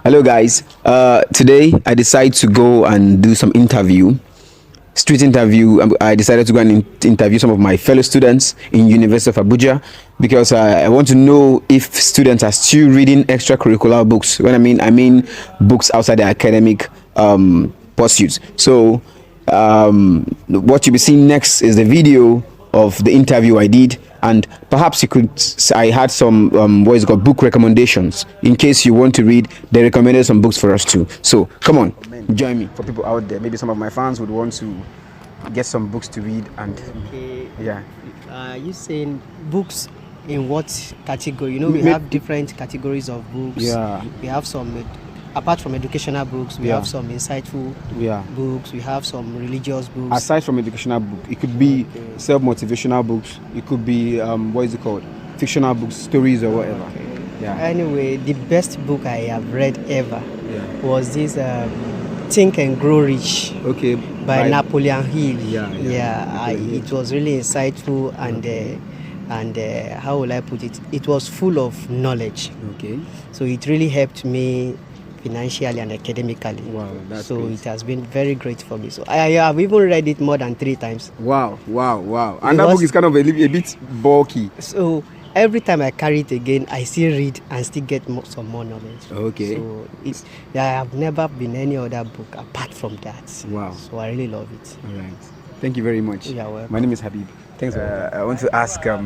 Hello, guys. Today I decided to go and do some interview, street interview. I decided to go and interview some of my fellow students in University of Abuja because I want to know if students are still reading extracurricular books. When I mean books outside the academic pursuits. So, what you'll be seeing next is the video of the interview I did, and perhaps you could. I had some what is it called, book recommendations. In case you want to read, they recommended some books for us too. So come on, join me. For people out there, maybe some of my fans would want to get some books to read, and Okay. yeah. You saying books in what category? You know, we have different categories of books. Yeah. We have some, apart from educational books, we have some insightful books. We have some religious books. Aside from educational book, it could be self-motivational books. It could be what is it called? Fictional books, stories or whatever. Okay. Yeah. Anyway, the best book I have read ever was this Think and Grow Rich. Okay. By Napoleon Hill. It It was really insightful and how will I put it? It was full of knowledge. Okay. So it really helped me financially and academically. Wow, that's so great. it has been very great for me. So I have even read it more than 3 times. Wow. And that book is kind of a bit bulky. So every time I carry it again, I still read and still get some more knowledge. Okay. So I have never been any other book apart from that. Wow. So I really love it. All right. Thank you very much. You're welcome. My name is Habib. Thanks. I want to ask your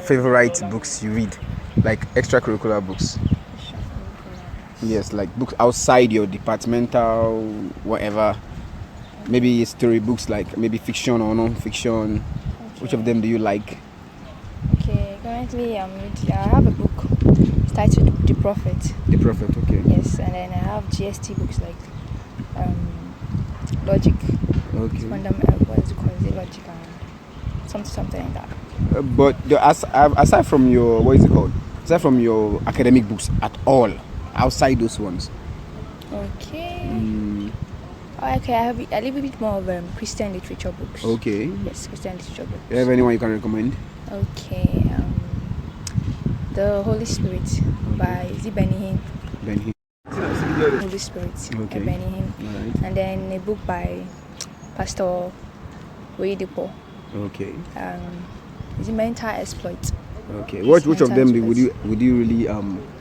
favorite books you read, like extracurricular books. Yes, like books outside your departmental, whatever. Maybe story books, like maybe fiction or non-fiction. Okay. Which of them do you like? Okay, currently I have a book. It's titled The Prophet. The Prophet. Okay. Yes, and then I have GST books like Logic. Okay. What is it called? Is it Logic and something like that. But aside from your aside from your academic books at all, outside those ones. Okay. Okay, I have a little bit more of Christian literature books. Okay. Yes, Christian literature books. Do you have anyone you can recommend? Okay. The Holy Spirit by Benny Hinn. Holy Spirit by Benny Hinn. Right. And then a book by Pastor Oyedepo. Okay. Is it Mental Exploit? Okay. Which of them would you really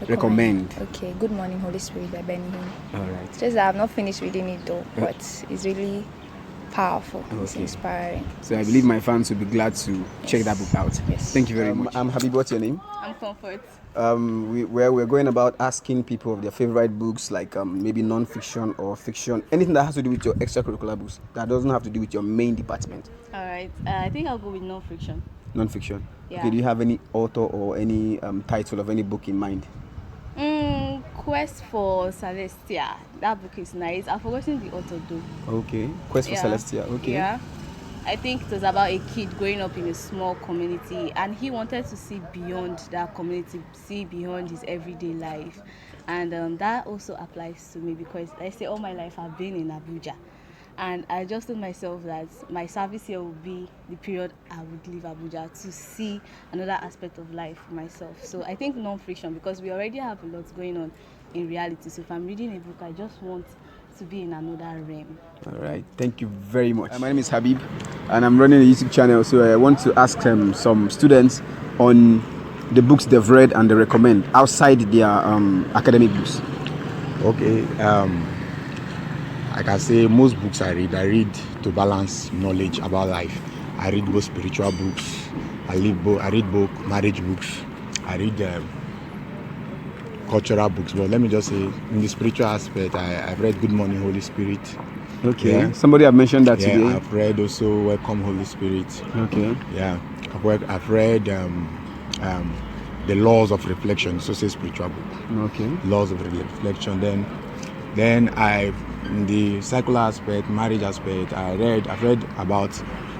recommend? Okay. Good Morning Holy Spirit by Benny Hinn. All right. Just that I've not finished reading it though, but it's really powerful. It's Okay. inspiring. So I believe my fans will be glad to check that book out. Yes. Thank you very much. I'm Habib. What's your name? I'm Comfort. We're going about asking people of their favorite books, like maybe non-fiction or fiction, anything that has to do with your extracurricular books that doesn't have to do with your main department. All right. I think I'll go with non-fiction. Non-fiction. Yeah. Okay. Do you have any author or any title of any book in mind? Quest for Celestia. That book is nice. I've forgotten the author though. Okay. Quest for Celestia. Okay. Yeah. I think it was about a kid growing up in a small community, and he wanted to see beyond that community, see beyond his everyday life. And that also applies to me because I say all my life I've been in Abuja. And I just told myself that my service here will be the period I would leave Abuja to see another aspect of life for myself. So I think non-fiction, because we already have a lot going on in reality. So if I'm reading a book, I just want to be in another realm. All right. Thank you very much. My name is Habib, and I'm running a YouTube channel. So I want to ask some students on the books they've read and they recommend outside their academic books. Okay. I can say most books I read to balance knowledge about life. I read both spiritual books, I read both marriage books, I read cultural books. But let me just say, in the spiritual aspect, I've read Good Morning Holy Spirit. Okay. Yeah. Somebody have mentioned that today. I've read also Welcome Holy Spirit. Okay. Yeah. I've read The Laws of Reflection, so say spiritual book. Okay. Laws of Reflection. Then in the secular aspect, marriage aspect, I've read about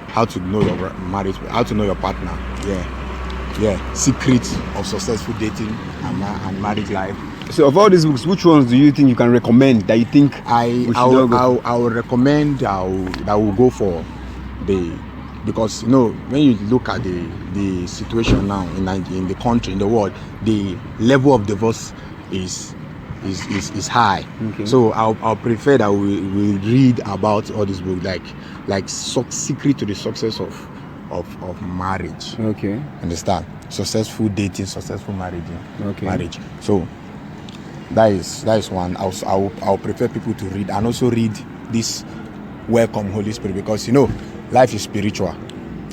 how to know your marriage, how to know your partner. Yeah. Secrets of successful dating and marriage life. So of all these books, which ones do you think you can recommend that you think I will recommend that will go for because when you look at the situation now in the country, in the world, the level of divorce is is high. Okay. So I'll prefer that we read about all these books, like secret to the success of marriage. Okay. Understand? Successful dating, successful marriage. Okay. Marriage. So that is one. I'll prefer people to read, and also read this Welcome Holy Spirit, because life is spiritual.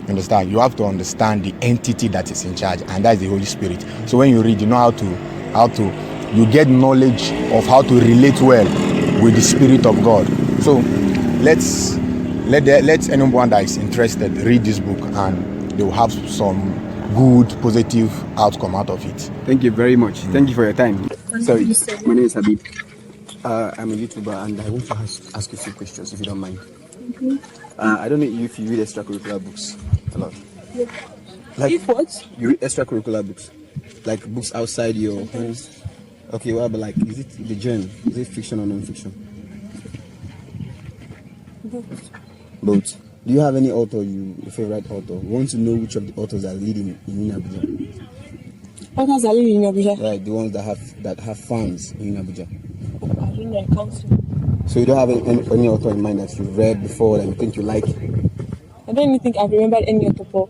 Understand? You have to understand the entity that is in charge, and that is the Holy Spirit. So when you read, you know how to you get knowledge of how to relate well with the Spirit of God. So let anyone that is interested read this book, and they will have some good positive outcome out of it. Thank you very much. Thank you for your time. Sorry, my name is Habib. I'm a YouTuber, and I want to ask you a few questions, if you don't mind. I don't know if you read extracurricular books a lot. Yeah. Like, If what? you read extracurricular books, like books outside your homes. Okay, well, but like, is it the genre? Is it fiction or non-fiction? Both. Do you have any author, your favorite author? We want to know which of the authors are leading in Abuja. Authors are living in Abuja? Right, the ones that have fans in Abuja. I don't know, I can't see. So you don't have any author in mind that you've read before that you think you like? I don't even think I've remembered any author before.